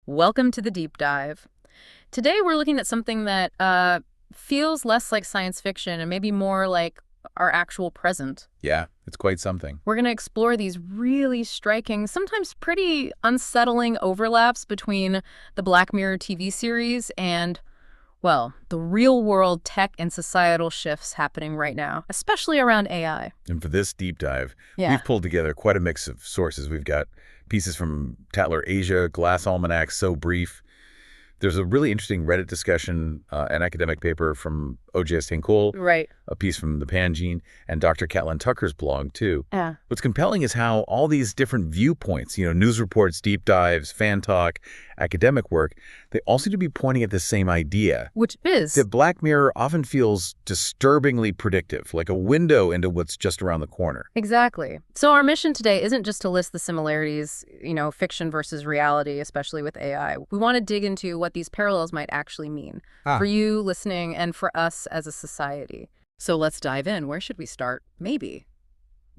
Welcome to the deep dive. Today we're looking at something that feels less like science fiction and maybe more like our actual present. Yeah, it's quite something. We're going to explore these really striking, sometimes pretty unsettling overlaps between the Black Mirror TV series and, well, the real-world tech and societal shifts happening right now, especially around AI. And for this deep dive, Yeah. we've pulled together quite a mix of sources. We've got pieces from Tatler Asia, Glass Almanac, So Brief. There's a really interesting Reddit discussion, an academic paper from OJS Hinkol, Right. a piece from the Pangene, and Dr. Catlin Tucker's blog, too. Yeah. What's compelling is how all these different viewpoints, news reports, deep dives, fan talk, academic work, they all seem to be pointing at the same idea. Which is... That Black Mirror often feels disturbingly predictive, like a window into what's just around the corner. Exactly. So our mission today isn't just to list the similarities, fiction versus reality, especially with AI. We want to dig into what these parallels might actually mean for you listening and for us as a society. So let's dive in. Where should we start? Maybe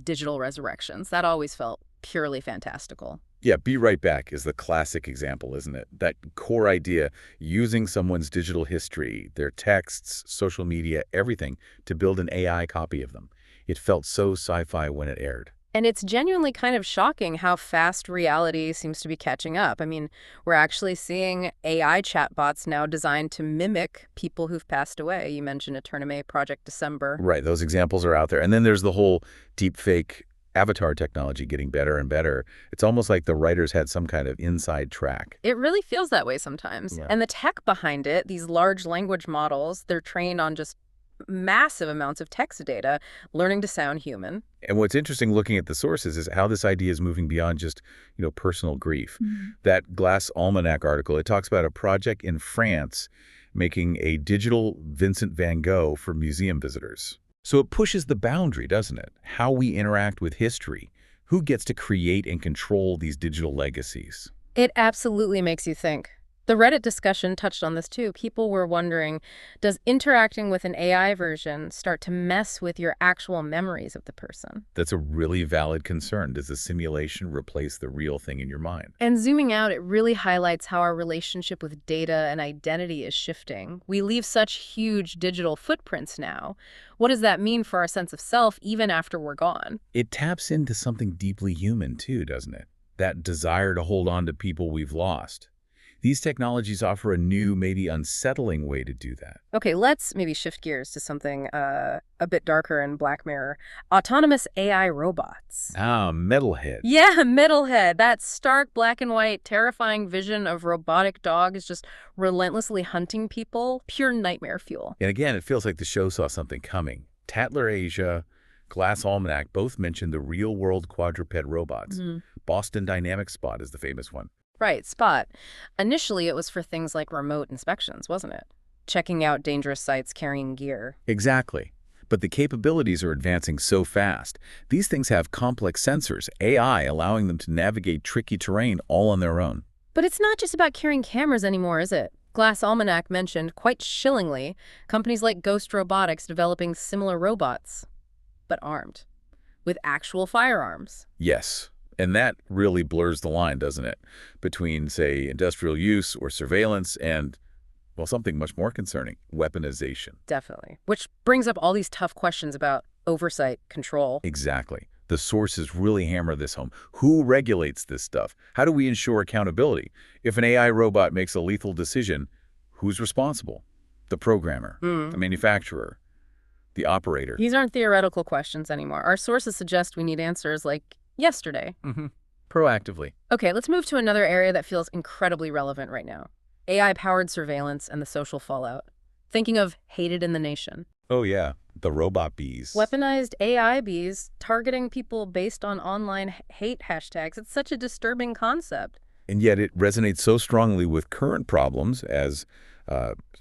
digital resurrections. That always felt purely fantastical. Yeah, Be Right Back is the classic example, isn't it? That core idea, using someone's digital history, their texts, social media, everything, to build an AI copy of them. It felt so sci-fi when it aired. And it's genuinely kind of shocking how fast reality seems to be catching up. I mean, we're actually seeing AI chatbots now designed to mimic people who've passed away. You mentioned Etername, Project December. Right, those examples are out there. And then there's the whole deepfake avatar technology getting better and better. It's almost like the writers had some kind of inside track. It really feels that way sometimes. Yeah. And the tech behind it, these large language models, they're trained on just massive amounts of text data, learning to sound human. And what's interesting looking at the sources is how this idea is moving beyond just, personal grief. That Glass Almanac article, it talks about a project in France making a digital Vincent van Gogh for museum visitors. So it pushes the boundary, doesn't it? How we interact with history. Who gets to create and control these digital legacies? It absolutely makes you think. The Reddit discussion touched on this too. People were wondering, does interacting with an AI version start to mess with your actual memories of the person? That's a really valid concern. Does the simulation replace the real thing in your mind? And zooming out, it really highlights how our relationship with data and identity is shifting. We leave such huge digital footprints now. What does that mean for our sense of self even after we're gone? It taps into something deeply human too, doesn't it? That desire to hold on to people we've lost. These technologies offer a new, maybe unsettling way to do that. Okay, let's maybe shift gears to something a bit darker in Black Mirror. Autonomous AI robots. Metalhead. Yeah, Metalhead. That stark black and white, terrifying vision of robotic dogs just relentlessly hunting people. Pure nightmare fuel. And again, it feels like the show saw something coming. Tatler Asia, Glass Almanac both mentioned the real-world quadruped robots. Boston Dynamics Spot is the famous one. Right, Spot. Initially, it was for things like remote inspections, wasn't it? Checking out dangerous sites, carrying gear. Exactly. But the capabilities are advancing so fast. These things have complex sensors, AI allowing them to navigate tricky terrain all on their own. But it's not just about carrying cameras anymore, is it? Glass Almanac mentioned, quite chillingly, companies like Ghost Robotics developing similar robots, but armed, with actual firearms. Yes. And that really blurs the line, doesn't it, between, say, industrial use or surveillance and, well, something much more concerning, weaponization. Definitely. Which brings up all these tough questions about oversight, control. Exactly. The sources really hammer this home. Who regulates this stuff? How do we ensure accountability? If an AI robot makes a lethal decision, who's responsible? The programmer, the manufacturer, the operator. These aren't theoretical questions anymore. Our sources suggest we need answers like yesterday. Proactively. Okay, let's move to another area that feels incredibly relevant right now. AI-powered surveillance and the social fallout. Thinking of Hated in the Nation. Oh, yeah. The robot bees. Weaponized AI bees targeting people based on online hate hashtags. It's such a disturbing concept. And yet it resonates so strongly with current problems, as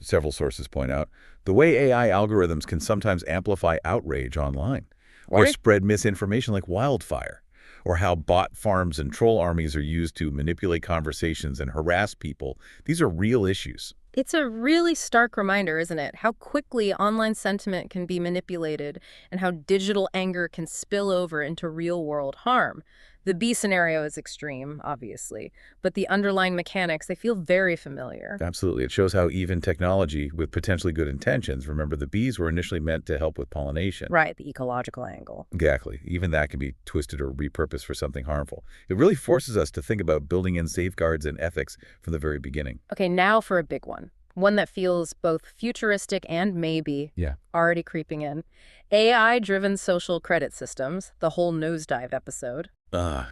several sources point out. The way AI algorithms can sometimes amplify outrage online or spread misinformation like wildfire, or how bot farms and troll armies are used to manipulate conversations and harass people. These are real issues. It's a really stark reminder, isn't it? How quickly online sentiment can be manipulated and how digital anger can spill over into real-world harm. The B scenario is extreme, obviously, but the underlying mechanics, they feel very familiar. Absolutely. It shows how even technology with potentially good intentions, remember the bees were initially meant to help with pollination. Right, the ecological angle. Exactly. Even that can be twisted or repurposed for something harmful. It really forces us to think about building in safeguards and ethics from the very beginning. Okay, now for a big one. One that feels both futuristic and maybe already creeping in. AI-driven social credit systems, the whole Nosedive episode.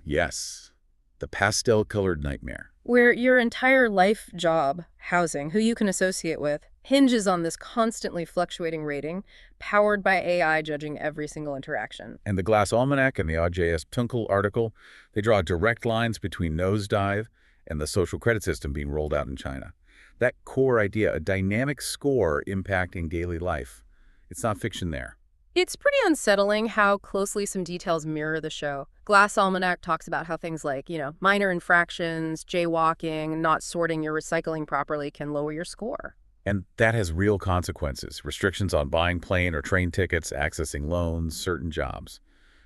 Yes. The pastel-colored nightmare. Where your entire life, job, housing, who you can associate with, hinges on this constantly fluctuating rating, powered by AI judging every single interaction. And the Glass Almanac and the OJS Tunkel article, they draw direct lines between Nosedive and the social credit system being rolled out in China. That core idea, a dynamic score impacting daily life. It's not fiction there. It's pretty unsettling how closely some details mirror the show. Glass Almanac talks about how things like, minor infractions, jaywalking, not sorting your recycling properly can lower your score. And that has real consequences. Restrictions on buying plane or train tickets, accessing loans, certain jobs.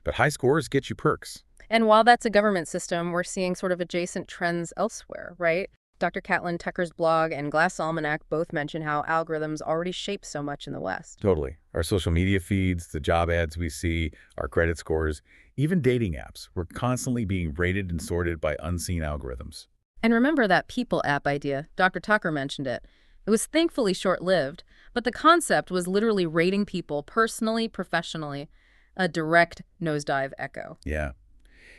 But high scores get you perks. And while that's a government system, we're seeing sort of adjacent trends elsewhere, right? Dr. Caitlin Tucker's blog and Glass Almanac both mention how algorithms already shape so much in the West. Totally. Our social media feeds, the job ads we see, our credit scores, even dating apps, we're constantly being rated and sorted by unseen algorithms. And remember that People app idea? Dr. Tucker mentioned it. It was thankfully short-lived, but the concept was literally rating people personally, professionally, a direct Nosedive echo. Yeah.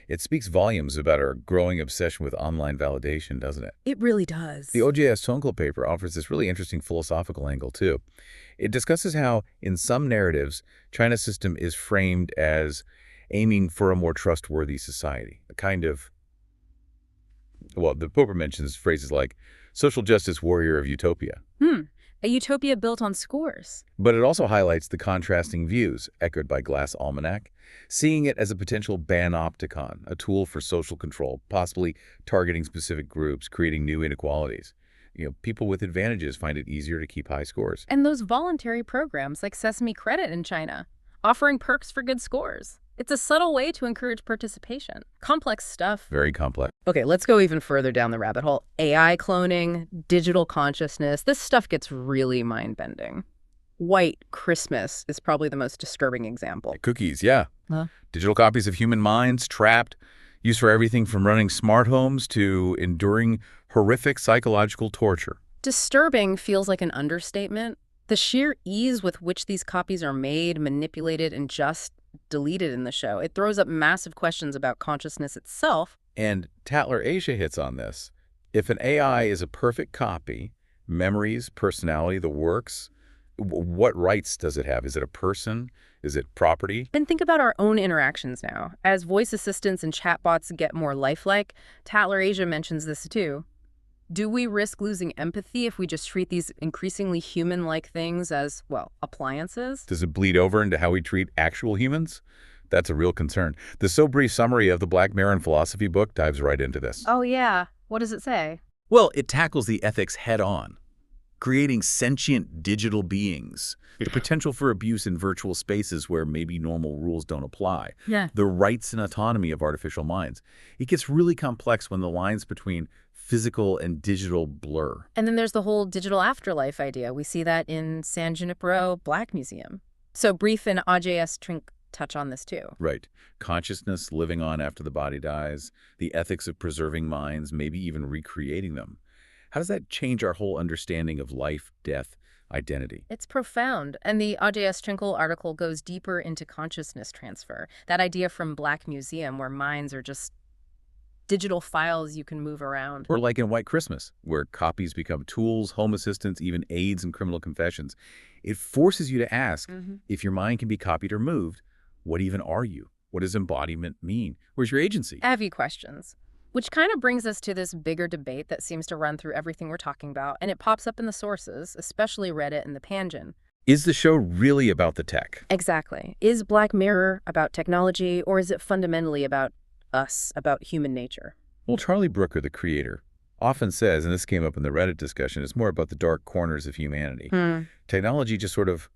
It speaks volumes about our growing obsession with online validation, doesn't it? It really does. The OJS Tunkel paper offers this really interesting philosophical angle, too. It discusses how, in some narratives, China's system is framed as aiming for a more trustworthy society, a kind of, well, the paper mentions phrases like social justice warrior of utopia. A utopia built on scores. But it also highlights the contrasting views, echoed by Glass Almanac, seeing it as a potential panopticon, a tool for social control, possibly targeting specific groups, creating new inequalities. People with advantages find it easier to keep high scores. And those voluntary programs like Sesame Credit in China, offering perks for good scores. It's a subtle way to encourage participation. Complex stuff. Very complex. Okay, let's go even further down the rabbit hole. AI cloning, digital consciousness, this stuff gets really mind-bending. White Christmas is probably the most disturbing example. Cookies, yeah. Digital copies of human minds, trapped, used for everything from running smart homes to enduring horrific psychological torture. Disturbing feels like an understatement. The sheer ease with which these copies are made, manipulated, and just deleted in the show, it throws up massive questions about consciousness itself. And Tatler Asia hits on this. If an AI is a perfect copy, memories, personality, the works, what rights does it have? Is it a person? Is it property? And think about our own interactions now. As voice assistants and chatbots get more lifelike, Tatler Asia mentions this too. Do we risk losing empathy if we just treat these increasingly human-like things as, appliances? Does it bleed over into how we treat actual humans? That's a real concern. The So Brief summary of the Black Mirror and Philosophy book dives right into this. Oh, yeah. What does it say? Well, it tackles the ethics head-on. Creating sentient digital beings. The potential for abuse in virtual spaces where maybe normal rules don't apply. The rights and autonomy of artificial minds. It gets really complex when the lines between physical and digital blur. And then there's the whole digital afterlife idea. We see that in San Junipero Black Museum. So Brief and OJS touch on this too. Right. Consciousness living on after the body dies, the ethics of preserving minds, maybe even recreating them. How does that change our whole understanding of life, death, identity? It's profound. And the OJS Tunkel article goes deeper into consciousness transfer. That idea from Black Museum where minds are just digital files you can move around. Or like in White Christmas, where copies become tools, home assistants, even aids in criminal confessions. It forces you to ask, if your mind can be copied or moved, what even are you? What does embodiment mean? Where's your agency? Heavy questions. Which kind of brings us to this bigger debate that seems to run through everything we're talking about, and it pops up in the sources, especially Reddit and the Panjin. Is the show really about the tech? Exactly. Is Black Mirror about technology, or is it fundamentally about us, about human nature? Well, Charlie Brooker, the creator, often says, and this came up in the Reddit discussion, it's more about the dark corners of humanity. Technology just sort of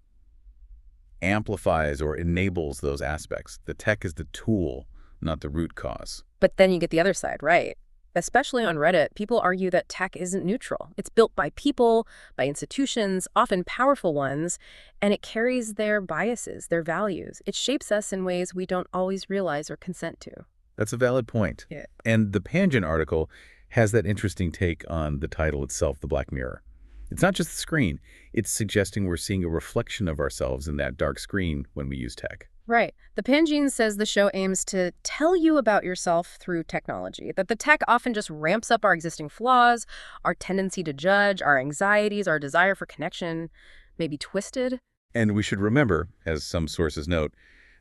amplifies or enables those aspects. The tech is the tool, not the root cause. But then you get the other side, right? Especially on Reddit, people argue that tech isn't neutral. It's built by people, by institutions, often powerful ones, and it carries their biases, their values. It shapes us in ways we don't always realize or consent to. That's a valid point. Yeah. And the Panjin article has that interesting take on the title itself, The Black Mirror. It's not just the screen. It's suggesting we're seeing a reflection of ourselves in that dark screen when we use tech. Right. The Panjin says the show aims to tell you about yourself through technology, that the tech often just ramps up our existing flaws, our tendency to judge, our anxieties, our desire for connection, maybe twisted. And we should remember, as some sources note,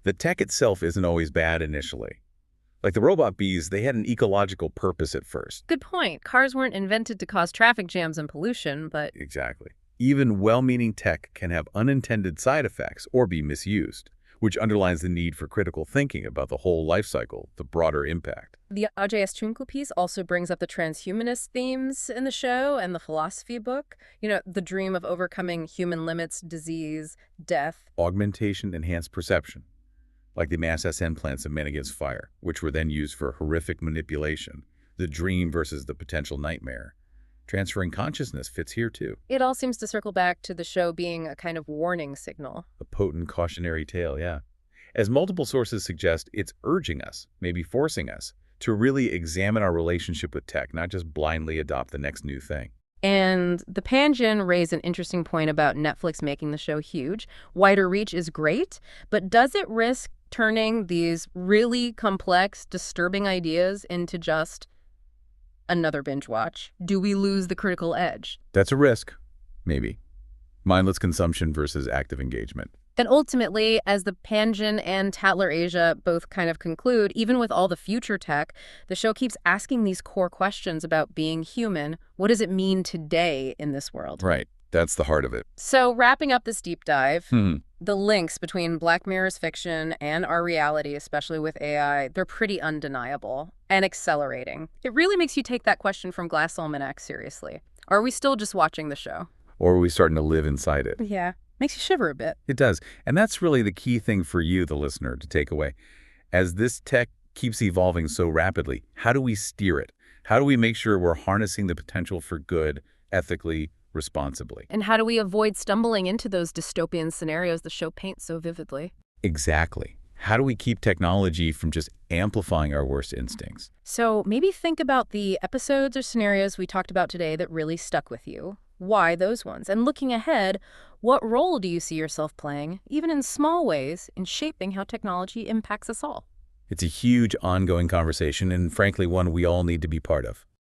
that tech itself isn't always bad initially. Like the robot bees, they had an ecological purpose at first. Good point. Cars weren't invented to cause traffic jams and pollution, but... Exactly. Even well-meaning tech can have unintended side effects or be misused, which underlines the need for critical thinking about the whole life cycle, the broader impact. The Ajay Chunku piece also brings up the transhumanist themes in the show and the philosophy book. You know, the dream of overcoming human limits, disease, death. Augmentation enhanced perception, like the mass SN plants of Men Against Fire, which were then used for horrific manipulation, the dream versus the potential nightmare. Transferring consciousness fits here too. It all seems to circle back to the show being a kind of warning signal. A potent cautionary tale, yeah. As multiple sources suggest, it's urging us, maybe forcing us, to really examine our relationship with tech, not just blindly adopt the next new thing. And the Panjin raised an interesting point about Netflix making the show huge. Wider reach is great, but does it risk turning these really complex, disturbing ideas into just another binge watch? Do we lose the critical edge? That's a risk, maybe. Mindless consumption versus active engagement. And ultimately, as the Panjin and Tatler Asia both kind of conclude, even with all the future tech, the show keeps asking these core questions about being human. What does it mean today in this world? Right. That's the heart of it. So wrapping up this deep dive, the links between Black Mirror's fiction and our reality, especially with AI, they're pretty undeniable and accelerating. It really makes you take that question from Glass Almanac seriously. Are we still just watching the show? Or are we starting to live inside it? Yeah. Makes you shiver a bit. It does. And that's really the key thing for you, the listener, to take away. As this tech keeps evolving so rapidly, how do we steer it? How do we make sure we're harnessing the potential for good ethically, responsibly? And how do we avoid stumbling into those dystopian scenarios the show paints so vividly? Exactly. How do we keep technology from just amplifying our worst instincts? So maybe think about the episodes or scenarios we talked about today that really stuck with you. Why those ones? And looking ahead, what role do you see yourself playing, even in small ways, in shaping how technology impacts us all? It's a huge ongoing conversation and frankly one we all need to be part of.